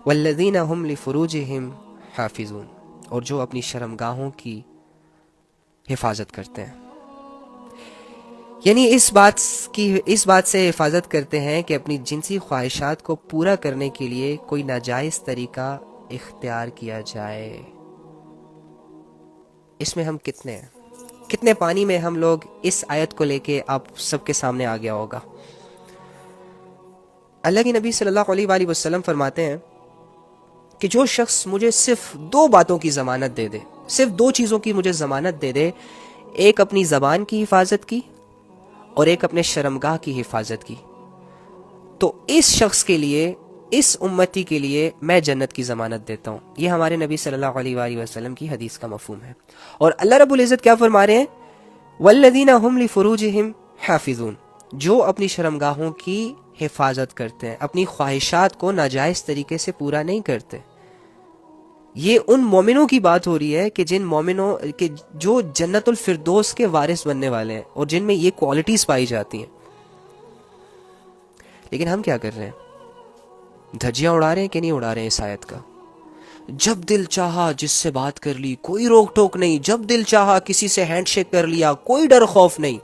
والذین هم لفروجہم حافظون، اور جو اپنی شرمگاہوں کی حفاظت کرتے ہیں، یعنی اس بات سے حفاظت کرتے ہیں کہ اپنی جنسی خواہشات کو پورا کرنے کے لیے کوئی ناجائز طریقہ اختیار کیا جائے۔ اس میں ہم کتنے پانی میں ہم لوگ اس آیت کو لے کے آپ سب کے سامنے آ گیا ہوگا۔ اللہ کے نبی صلی اللہ علیہ وآلہ وسلم فرماتے ہیں کہ جو شخص مجھے صرف دو باتوں کی ضمانت دے دے، صرف دو چیزوں کی مجھے ضمانت دے دے، ایک اپنی زبان کی حفاظت کی اور ایک اپنے شرمگاہ کی حفاظت کی، تو اس شخص کے لیے، اس امتی کے لیے میں جنت کی ضمانت دیتا ہوں۔ یہ ہمارے نبی صلی اللہ علیہ وآلہ وسلم کی حدیث کا مفہوم ہے۔ اور اللہ رب العزت کیا فرما رہے ہیں؟ والذین هم لفروجہم حافظون، جو اپنی شرمگاہوں کی حفاظت کرتے ہیں، اپنی خواہشات کو ناجائز طریقے سے پورا نہیں کرتے۔ یہ ان مومنوں کی بات ہو رہی ہے کہ جن مومنوں کہ جو جنت الفردوس کے وارث بننے والے ہیں اور جن میں یہ کوالٹیز پائی جاتی ہیں۔ لیکن ہم کیا کر رہے ہیں؟ دھجیاں اڑا رہے ہیں کہ نہیں اڑا رہے ہیں اس آیت کا؟ جب دل چاہا جس سے بات کر لی، کوئی روک ٹوک نہیں، جب دل چاہا کسی سے ہینڈ شیک کر لیا، کوئی ڈر خوف نہیں،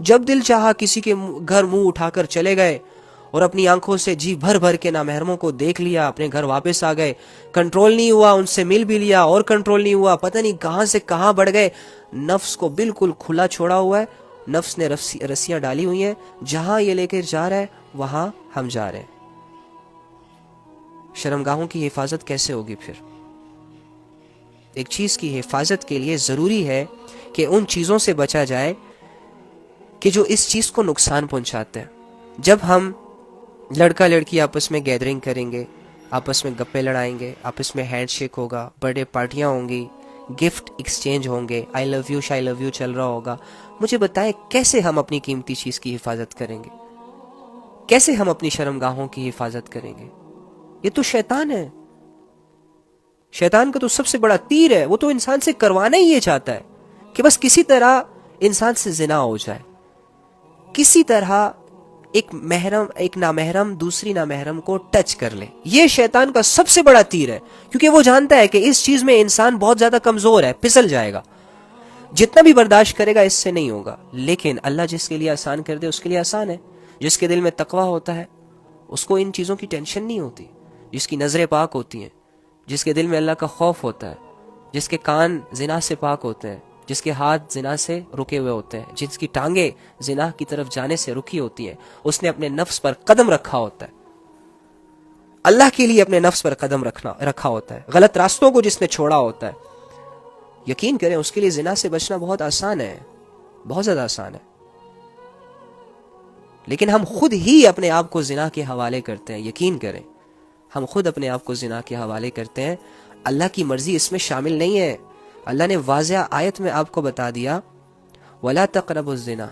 جب دل چاہا کسی کے گھر منہ اٹھا کر چلے گئے اور اپنی آنکھوں سے جی بھر بھر کے نامحرموں کو دیکھ لیا، اپنے گھر واپس آ گئے، کنٹرول نہیں ہوا، ان سے مل بھی لیا اور کنٹرول نہیں ہوا، پتہ نہیں کہاں سے کہاں بڑھ گئے۔ نفس کو بالکل کھلا چھوڑا ہوا ہے، نفس نے رسیاں ڈالی ہوئی ہیں، جہاں یہ لے کے جا رہا ہے وہاں ہم جا رہے ہیں۔ شرمگاہوں کی حفاظت کیسے ہوگی پھر؟ ایک چیز کی حفاظت کے لیے ضروری ہے کہ ان چیزوں سے بچا جائے کہ جو اس چیز کو نقصان پہنچاتے ہیں۔ جب ہم لڑکا لڑکی آپس میں گیدرنگ کریں گے، آپس میں گپے لڑائیں گے، آپس میں ہینڈ شیک ہوگا، برتھ ڈے پارٹیاں ہوں گی، گفٹ ایکسچینج ہوں گے، آئی love you shy love you چل رہا ہوگا، مجھے بتائیں کیسے ہم اپنی قیمتی چیز کی حفاظت کریں گے؟ کیسے ہم اپنی شرمگاہوں کی حفاظت کریں گے؟ یہ تو شیطان ہے، شیطان کا تو سب سے بڑا تیر ہے، وہ تو انسان سے کروانا ہی یہ چاہتا ہے کہ بس کسی طرح انسان سے زنا ہو جائے، کسی طرح ایک نامحرم دوسری نامحرم کو ٹچ کر لے۔ یہ شیطان کا سب سے بڑا تیر ہے، کیونکہ وہ جانتا ہے کہ اس چیز میں انسان بہت زیادہ کمزور ہے، پھسل جائے گا، جتنا بھی برداشت کرے گا اس سے نہیں ہوگا۔ لیکن اللہ جس کے لیے آسان کر دے اس کے لیے آسان ہے۔ جس کے دل میں تقویٰ ہوتا ہے اس کو ان چیزوں کی ٹینشن نہیں ہوتی، جس کی نظریں پاک ہوتی ہیں، جس کے دل میں اللہ کا خوف ہوتا ہے، جس کے کان زنا سے پاک ہوتے ہیں، جس کے ہاتھ زنا سے رکے ہوئے ہوتے ہیں، جس کی ٹانگیں زنا کی طرف جانے سے رکی ہوتی ہیں، اس نے اپنے نفس پر قدم رکھا ہوتا ہے، اللہ کے لیے اپنے نفس پر قدم رکھا ہوتا ہے، غلط راستوں کو جس نے چھوڑا ہوتا ہے، یقین کریں اس کے لیے زنا سے بچنا بہت آسان ہے، بہت زیادہ آسان ہے۔ لیکن ہم خود ہی اپنے آپ کو زنا کے حوالے کرتے ہیں، یقین کریں ہم خود اپنے آپ کو زنا کے حوالے کرتے ہیں۔ اللہ کی مرضی اس میں شامل نہیں ہے۔ اللہ نے واضح آیت میں آپ کو بتا دیا وَلَا تَقْرَبُوا الزِّنَا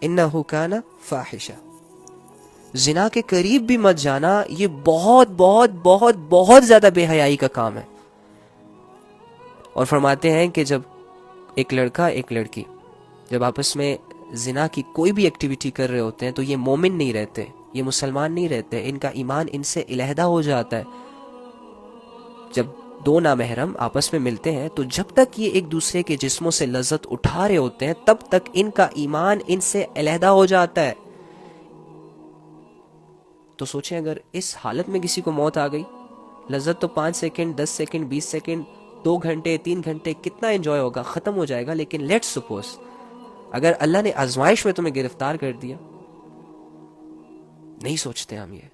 إِنَّهُ كَانَ فَاحِشًا، زنا کے قریب بھی مت جانا، یہ بہت بہت بہت بہت زیادہ بے حیائی کا کام ہے۔ اور فرماتے ہیں کہ جب ایک لڑکا ایک لڑکی جب آپس میں زنا کی کوئی بھی ایکٹیویٹی کر رہے ہوتے ہیں تو یہ مومن نہیں رہتے، یہ مسلمان نہیں رہتے، ان کا ایمان ان سے علیحدہ ہو جاتا ہے۔ جب دو نامحرم آپس میں ملتے ہیں تو جب تک یہ ایک دوسرے کے جسموں سے لذت اٹھا رہے ہوتے ہیں تب تک ان کا ایمان ان سے علیحدہ ہو جاتا ہے۔ تو سوچیں اگر اس حالت میں کسی کو موت آ گئی، لذت تو 5 سیکنڈ 10 سیکنڈ 20 سیکنڈ 2 گھنٹے 3 گھنٹے کتنا انجوائے ہوگا، ختم ہو جائے گا۔ لیکن لیٹس سپوز اگر اللہ نے آزمائش میں تمہیں گرفتار کر دیا، نہیں سوچتے ہم یہ۔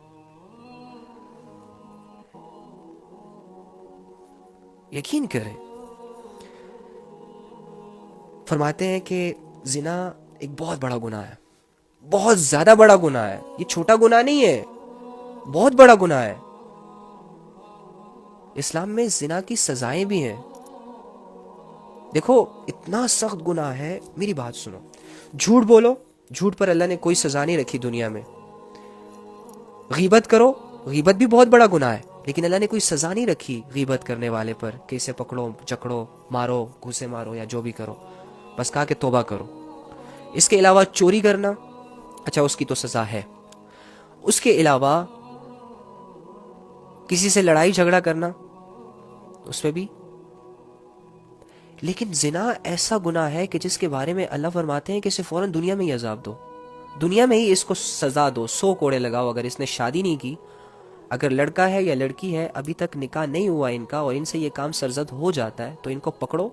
یقین کریں، فرماتے ہیں کہ زنا ایک بہت بڑا گناہ ہے، بہت زیادہ بڑا گناہ ہے، یہ چھوٹا گناہ نہیں ہے، بہت بڑا گناہ ہے۔ اسلام میں زنا کی سزائیں بھی ہیں۔ دیکھو اتنا سخت گناہ ہے، میری بات سنو، جھوٹ بولو، جھوٹ پر اللہ نے کوئی سزا نہیں رکھی دنیا میں۔ غیبت کرو، غیبت بھی بہت بڑا گناہ ہے، لیکن اللہ نے کوئی سزا نہیں رکھی غیبت کرنے والے پر کہ اسے پکڑو جکڑو مارو گھوسے مارو یا جو بھی کرو، بس کہا کہ توبہ کرو۔ اس کے علاوہ چوری کرنا، اچھا اس کی تو سزا ہے۔ اس کے علاوہ کسی سے لڑائی جھگڑا کرنا اس میں بھی. لیکن زنا ایسا گناہ ہے کہ جس کے بارے میں اللہ فرماتے ہیں کہ اسے فوراً دنیا میں ہی عذاب دو, دنیا میں ہی اس کو سزا دو, 100 کوڑے لگاؤ. اگر اس نے شادی نہیں کی, اگر لڑکا ہے یا لڑکی ہے, ابھی تک نکاح نہیں ہوا ان کا, اور ان سے یہ کام سرزد ہو جاتا ہے, تو ان کو پکڑو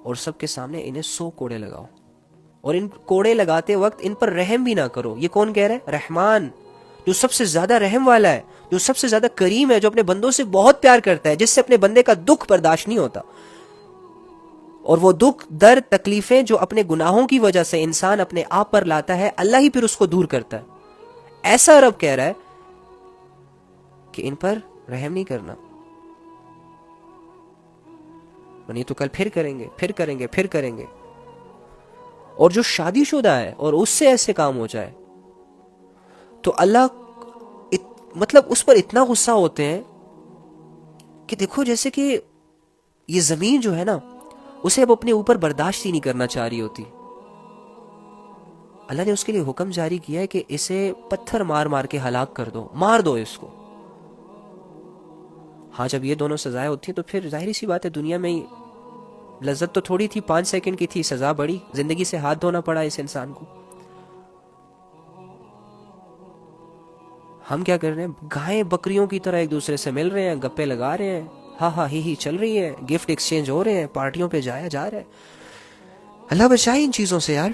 اور سب کے سامنے انہیں 100 کوڑے لگاؤ. اور ان کوڑے لگاتے وقت ان پر رحم بھی نہ کرو. یہ کون کہہ رہا ہے؟ رحمان, جو سب سے زیادہ رحم والا ہے, جو سب سے زیادہ کریم ہے, جو اپنے بندوں سے بہت پیار کرتا ہے, جس سے اپنے بندے کا دکھ برداشت نہیں ہوتا. اور وہ دکھ, درد, تکلیفیں جو اپنے گناہوں کی وجہ سے انسان اپنے آپ پر لاتا ہے, اللہ ہی پھر اس کو دور کرتا ہے. ایسا رب کہہ رہا ہے کہ ان پر رحم نہیں کرنا, نہیں تو کل پھر کریں گے, پھر کریں گے, پھر کریں گے. اور جو شادی شدہ ہے اور اس سے ایسے کام ہو جائے تو اللہ مطلب اس پر اتنا غصہ ہوتے ہیں کہ دیکھو جیسے کہ یہ زمین جو ہے نا, اسے اب اپنے اوپر برداشت ہی نہیں کرنا چاہ رہی ہوتی. اللہ نے اس کے لیے حکم جاری کیا ہے کہ اسے پتھر مار مار کے ہلاک کر دو, مار دو اس کو. ہاں جب یہ دونوں سزائیں ہوتی ہیں تو پھر ظاہری سی بات ہے, دنیا میں ہی لذت تو تھوڑی تھی, 5 سیکنڈ کی تھی, سزا بڑی, زندگی سے ہاتھ دھونا پڑا اس انسان کو. ہم کیا کر رہے ہیں؟ گائیں بکریوں کی طرح ایک دوسرے سے مل رہے ہیں, گپے لگا رہے ہیں, ہاں ہاں ہی چل رہی ہے, گفٹ ایکسچینج ہو رہے ہیں, پارٹیوں پہ جایا جا رہا ہے. اللہ بچائے ان چیزوں سے یار,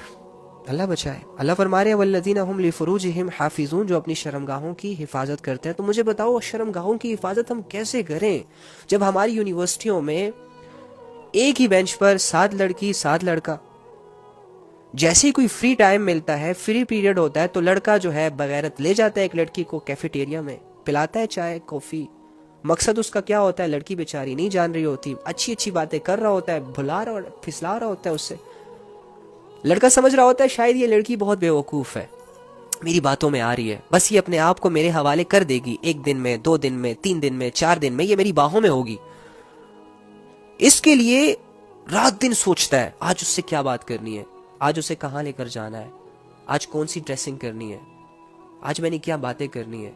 اللہ بچائے. اللہ فرما رہے ہیں والذین هم لفروجہم حافظون, جو اپنی شرمگاہوں کی حفاظت کرتے ہیں. تو مجھے بتاؤ شرمگاہوں کی حفاظت ہم کیسے کریں جب ہماری یونیورسٹیوں میں ایک ہی بینچ پر 7 لڑکی 7 لڑکا, جیسے ہی کوئی فری ٹائم ملتا ہے, فری پیریڈ ہوتا ہے, تو لڑکا جو ہے بغیرت لے جاتا ہے ایک لڑکی کو کیفیٹیریا میں, پلاتا ہے چائے کافی. مقصد اس کا کیا ہوتا ہے؟ لڑکی بیچاری نہیں جان رہی ہوتی, اچھی اچھی باتیں کر رہا ہوتا ہے, بھلا رہا پھسلا رہا ہوتا ہے اس سے. لڑکا سمجھ رہا ہوتا ہے شاید یہ لڑکی بہت بے وقوف ہے, میری باتوں میں آ رہی ہے, بس یہ اپنے آپ کو میرے حوالے کر دے گی, 1 دن میں, 2 دن میں, 3 دن میں, 4 دن میں یہ میری باہوں میں ہوگی. اس کے لیے رات دن سوچتا ہے آج اس سے کیا بات کرنی ہے, آج اسے کہاں لے کر جانا ہے, آج کون سی ڈریسنگ کرنی ہے, آج میں نے کیا باتیں کرنی ہے.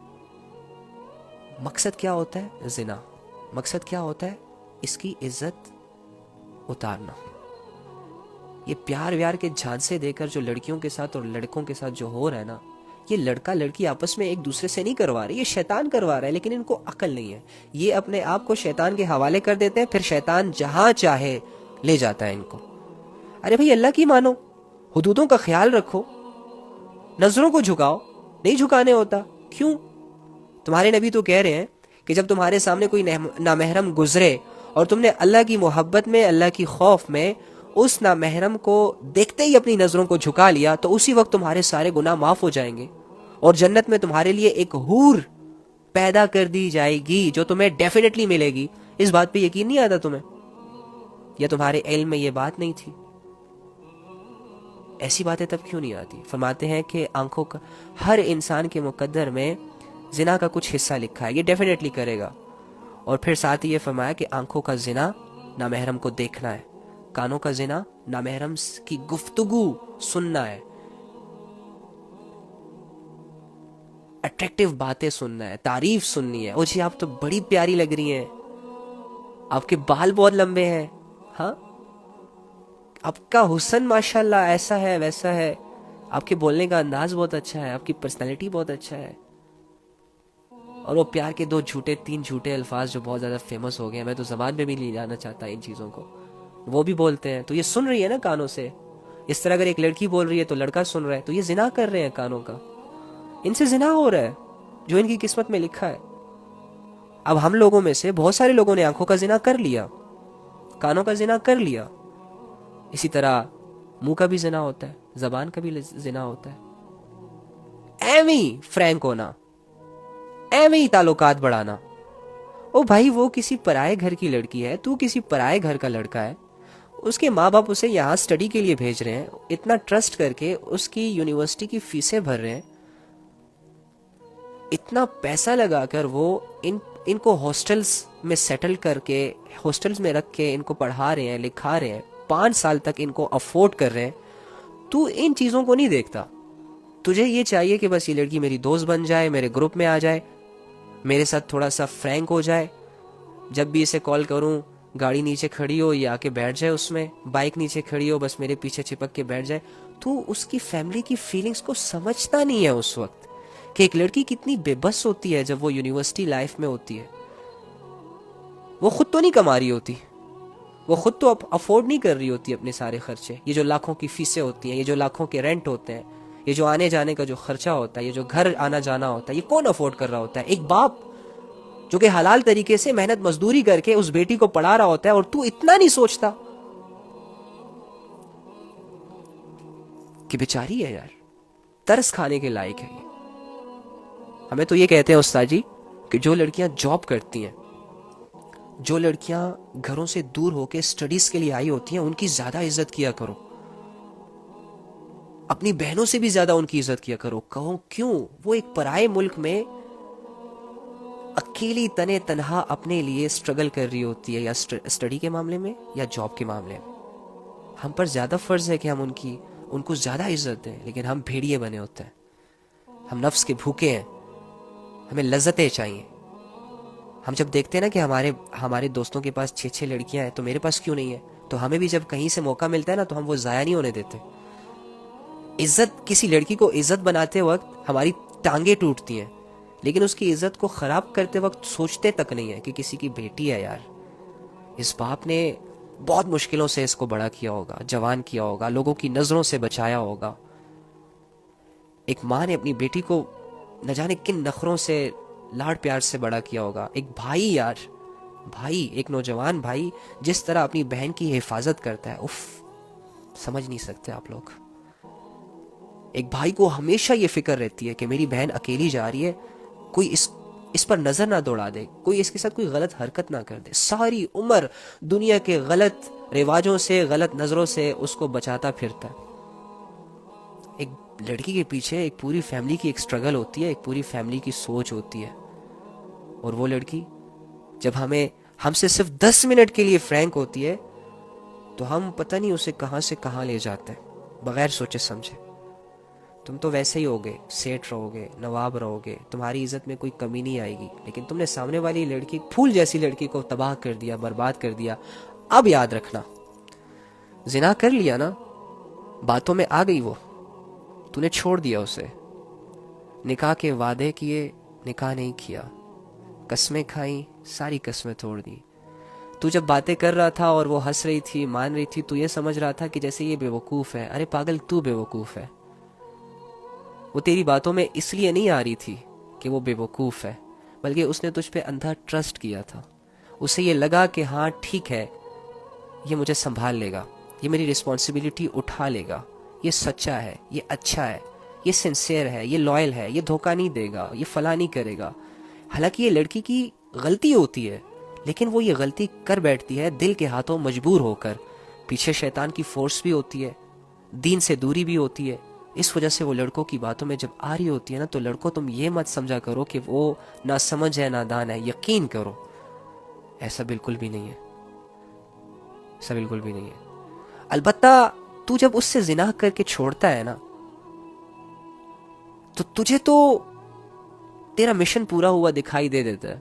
مقصد کیا ہوتا ہے؟ زنا. مقصد کیا ہوتا ہے؟ اس کی عزت اتارنا. یہ پیار ویار کے جھانسے دے کر جو لڑکیوں کے ساتھ اور لڑکوں کے ساتھ جو ہو رہا ہے نا, یہ لڑکا لڑکی آپس میں ایک دوسرے سے نہیں کروا رہے, یہ شیطان کروا رہا ہے. لیکن ان کو عقل نہیں ہے, یہ اپنے آپ کو شیطان کے حوالے کر دیتے ہیں, پھر شیطان جہاں چاہے لے جاتا ہے ان کو. ارے بھائی اللہ کی مانو, حدودوں کا خیال رکھو, نظروں کو جھکاؤ, نہیں جھکانے ہوتا. کیوں؟ تمہارے نبی تو کہہ رہے ہیں کہ جب تمہارے سامنے کوئی نامحرم گزرے اور تم نے اللہ کی محبت میں, اللہ کی خوف میں اس نامحرم کو دیکھتے ہی اپنی نظروں کو جھکا لیا, تو اسی وقت تمہارے سارے گناہ معاف ہو جائیں گے, اور جنت میں تمہارے لیے ایک حور پیدا کر دی جائے گی جو تمہیں ڈیفینیٹلی ملے گی. اس بات پہ یقین نہیں آتا تمہیں؟ یا تمہارے علم میں یہ بات نہیں تھی؟ ایسی باتیں تب کیوں نہیں آتی؟ فرماتے ہیں کہ آنکھوں کا, ہر انسان کے مقدر میں زنا کا کچھ حصہ لکھا ہے, یہ ڈیفینیٹلی کرے گا. اور پھر ساتھ ہی یہ فرمایا کہ آنکھوں کا زنا نامحرم کو دیکھنا ہے, کانوں کا زنا نامحرم کی گفتگو سننا ہے, اٹریکٹیو باتیں سننا ہے, تعریف سننی ہے. او جی آپ تو بڑی پیاری لگ رہی ہیں, آپ کے بال بہت لمبے ہیں, ہاں آپ کا حسن ماشاءاللہ ایسا ہے ویسا ہے, آپ کے بولنے کا انداز بہت اچھا ہے, آپ کی پرسنالٹی بہت اچھا ہے. اور وہ پیار کے 3 جھوٹے الفاظ جو بہت زیادہ فیمس ہو گئے ہیں, میں تو زبان میں بھی نہیں لانا چاہتا ان چیزوں کو, وہ بھی بولتے ہیں. تو یہ سن رہی ہے نا کانوں سے. اس طرح اگر ایک لڑکی بول رہی ہے تو لڑکا سن رہا ہے, تو یہ زنا کر رہے ہیں کانوں کا, ان سے زنا ہو رہا ہے جو ان کی قسمت میں لکھا ہے. اب ہم لوگوں میں سے بہت سارے لوگوں نے آنکھوں کا زنا کر لیا, کانوں کا زنا کر لیا. اسی طرح منہ کا بھی زنا ہوتا ہے, زبان کا بھی زنا ہوتا ہے. ایویں فرینک ہونا, ایویں تعلقات بڑھانا. او بھائی وہ کسی پرائے گھر کی لڑکی ہے, تو کسی پرائے گھر کا لڑکا ہے, اس کے ماں باپ اسے یہاں سٹڈی کے لیے بھیج رہے ہیں, اتنا ٹرسٹ کر کے اس کی یونیورسٹی کی فیسیں بھر رہے ہیں, اتنا پیسہ لگا کر وہ ان کو ہاسٹلز میں سیٹل کر کے, ہاسٹلز میں رکھ کے ان کو پڑھا رہے ہیں, لکھا رہے ہیں, 5 سال تک ان کو افورڈ کر رہے ہیں. تو ان چیزوں کو نہیں دیکھتا, تجھے یہ چاہیے کہ بس یہ لڑکی میری دوست بن جائے, میرے گروپ میں آ جائے. میرے ساتھ تھوڑا سا فرینک ہو جائے, جب بھی اسے کال کروں گاڑی نیچے کھڑی ہو یہ آ کے بیٹھ جائے, اس میں بائک نیچے کھڑی ہو بس میرے پیچھے چپک کے بیٹھ جائے. تو اس کی فیملی کی فیلنگز کو سمجھتا نہیں ہے اس وقت کہ ایک لڑکی کتنی بے بس ہوتی ہے جب وہ یونیورسٹی لائف میں ہوتی ہے. وہ خود تو نہیں کما رہی ہوتی, وہ خود تو افورڈ نہیں کر رہی ہوتی اپنے سارے خرچے. یہ جو لاکھوں کی فیسیں ہوتی ہیں, یہ جو لاکھوں کے رینٹ ہوتے ہیں, یہ جو آنے جانے کا جو خرچہ ہوتا ہے, یہ جو گھر آنا جانا ہوتا ہے, یہ کون افورڈ کر رہا ہوتا ہے؟ ایک باپ جو کہ حلال طریقے سے محنت مزدوری کر کے اس بیٹی کو پڑھا رہا ہوتا ہے, اور تو اتنا نہیں سوچتا کہ بیچاری ہے یار, ترس کھانے کے لائق ہے. ہمیں تو یہ کہتے ہیں استاد جی کہ جو لڑکیاں جاب کرتی ہیں, جو لڑکیاں گھروں سے دور ہو کے اسٹڈیز کے لیے آئی ہوتی ہیں, ان کی زیادہ عزت کیا کرو, اپنی بہنوں سے بھی زیادہ ان کی عزت کیا کرو. کہو کیوں؟ وہ ایک پرائے ملک میں اکیلی تنے تنہا اپنے لیے اسٹرگل کر رہی ہوتی ہے, یا اسٹڈی کے معاملے میں یا جاب کے معاملے میں. ہم پر زیادہ فرض ہے کہ ہم ان کو زیادہ عزت دیں, لیکن ہم بھیڑیے بنے ہوتے ہیں, ہم نفس کے بھوکے ہیں, ہمیں لذتیں چاہیے. ہم جب دیکھتے ہیں نا کہ ہمارے دوستوں کے پاس 6 لڑکیاں ہیں تو میرے پاس کیوں نہیں ہے, تو ہمیں بھی جب کہیں سے موقع ملتا ہے نا تو ہم وہ ضائع نہیں ہونے دیتے. عزت, کسی لڑکی کو عزت بناتے وقت ہماری ٹانگیں ٹوٹتی ہیں, لیکن اس کی عزت کو خراب کرتے وقت سوچتے تک نہیں ہے کہ کسی کی بیٹی ہے یار. اس باپ نے بہت مشکلوں سے اس کو بڑا کیا ہوگا, جوان کیا ہوگا, لوگوں کی نظروں سے بچایا ہوگا. ایک ماں نے اپنی بیٹی کو نہ جانے کن نخروں سے لاڈ پیار سے بڑا کیا ہوگا. ایک بھائی یار, بھائی, ایک نوجوان بھائی جس طرح اپنی بہن کی حفاظت کرتا ہے, اف, سمجھ نہیں سکتے آپ لوگ. ایک بھائی کو ہمیشہ یہ فکر رہتی ہے کہ میری بہن اکیلی جا رہی ہے, کوئی اس پر نظر نہ دوڑا دے, کوئی اس کے ساتھ کوئی غلط حرکت نہ کر دے. ساری عمر دنیا کے غلط رواجوں سے, غلط نظروں سے اس کو بچاتا پھرتا ہے. ایک لڑکی کے پیچھے ایک پوری فیملی کی ایک سٹرگل ہوتی ہے, ایک پوری فیملی کی سوچ ہوتی ہے. اور وہ لڑکی جب ہم سے صرف 10 منٹ کے لیے فرینک ہوتی ہے تو ہم پتہ نہیں اسے کہاں سے کہاں لے جاتے ہیں بغیر سوچے سمجھے. تم تو ویسے ہی ہوگے, سیٹ رہو گے, نواب رہو گے, تمہاری عزت میں کوئی کمی نہیں آئے گی, لیکن تم نے سامنے والی لڑکی, پھول جیسی لڑکی کو تباہ کر دیا, برباد کر دیا. اب یاد رکھنا, زنا کر لیا نا, باتوں میں آ گئی وہ, تو نے چھوڑ دیا اسے, نکاح کے وعدے کیے, نکاح نہیں کیا, قسمیں کھائیں, ساری قسمیں توڑ دی. تو جب باتیں کر رہا تھا اور وہ ہنس رہی تھی, مان رہی تھی, تو یہ سمجھ رہا تھا کہ جیسے یہ بے وقوف ہے. ارے پاگل, تو بے وقوف ہے. وہ تیری باتوں میں اس لیے نہیں آ رہی تھی کہ وہ بے وقوف ہے, بلکہ اس نے تجھ پہ اندھا ٹرسٹ کیا تھا. اسے یہ لگا کہ ہاں ٹھیک ہے, یہ مجھے سنبھال لے گا, یہ میری رسپانسبلٹی اٹھا لے گا, یہ سچا ہے, یہ اچھا ہے, یہ سنسیئر ہے, یہ لائل ہے, یہ دھوکہ نہیں دے گا, یہ فلاں نہیں کرے گا. حالانکہ یہ لڑکی کی غلطی ہوتی ہے, لیکن وہ یہ غلطی کر بیٹھتی ہے دل کے ہاتھوں مجبور ہو کر. پیچھے شیطان کی فورس بھی ہوتی ہے, دین سے دوری بھی ہوتی ہے. اس وجہ سے وہ لڑکوں کی باتوں میں جب آ رہی ہوتی ہے نا, تو لڑکوں تم یہ مت سمجھا کرو کہ وہ نہ سمجھ ہے, نہ دان ہے. یقین کرو ایسا بالکل بھی نہیں ہے, ایسا بالکل بھی نہیں ہے. البتہ تو جب اس سے زنا کر کے چھوڑتا ہے نا, تو تجھے تو تیرا مشن پورا ہوا دکھائی دے دیتا ہے,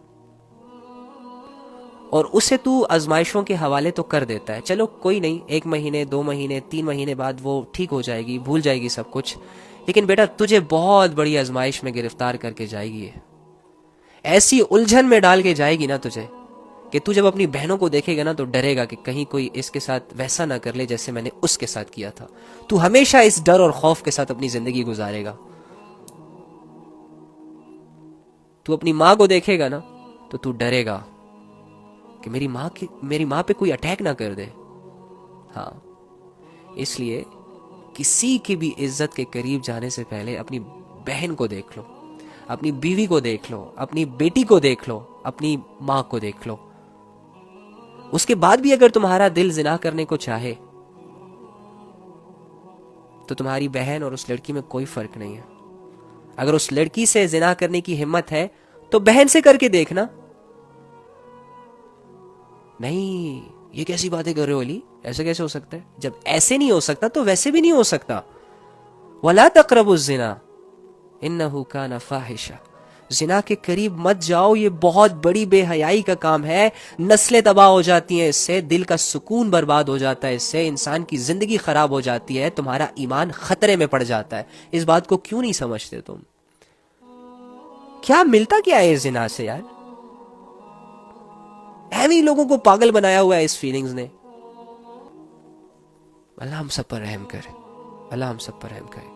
اور اسے تو آزمائشوں کے حوالے تو کر دیتا ہے. چلو کوئی نہیں, 1 مہینے 2 مہینے 3 مہینے بعد وہ ٹھیک ہو جائے گی, بھول جائے گی سب کچھ, لیکن بیٹا تجھے بہت بڑی آزمائش میں گرفتار کر کے جائے گی. ایسی الجھن میں ڈال کے جائے گی نا تجھے کہ تو جب اپنی بہنوں کو دیکھے گا نا تو ڈرے گا کہ کہیں کوئی اس کے ساتھ ویسا نہ کر لے جیسے میں نے اس کے ساتھ کیا تھا. تو ہمیشہ اس ڈر اور خوف کے ساتھ اپنی زندگی گزارے گا. تو اپنی ماں کو دیکھے گا نا تو تو ڈرے گا کہ میری ماں پہ کوئی اٹیک نہ کر دے. ہاں, اس لیے کسی کی بھی عزت کے قریب جانے سے پہلے اپنی بہن کو دیکھ لو, اپنی بیوی کو دیکھ لو, اپنی بیٹی کو دیکھ لو, اپنی ماں کو دیکھ لو. اس کے بعد بھی اگر تمہارا دل زنا کرنے کو چاہے تو تمہاری بہن اور اس لڑکی میں کوئی فرق نہیں ہے. اگر اس لڑکی سے زنا کرنے کی ہمت ہے تو بہن سے کر کے دیکھنا. نہیں, یہ کیسی باتیں کر رہے ہو علی, ایسے کیسے ہو سکتا ہے؟ جب ایسے نہیں ہو سکتا تو ویسے بھی نہیں ہو سکتا. وَلَا تَقْرَبُوا الزِّنَا إِنَّهُ كَانَ فَاحِشًا. زنا کے قریب مت جاؤ، یہ بہت بڑی بے حیائی کا کام ہے، نسلیں تباہ ہو جاتی ہیں اس سے، دل کا سکون برباد ہو جاتا ہے اس سے، انسان کی زندگی خراب ہو جاتی ہے، تمہارا ایمان خطرے میں پڑ جاتا ہے۔ اس بات کو کیوں نہیں سمجھتے تم؟ کیا ملتا کیا ہے اس زنا سے یار؟ ایویں لوگوں کو پاگل بنایا ہوا ہے اس فیلنگز نے۔ اللہ ہم سب پر رحم کرے، اللہ ہم سب پر رحم کرے۔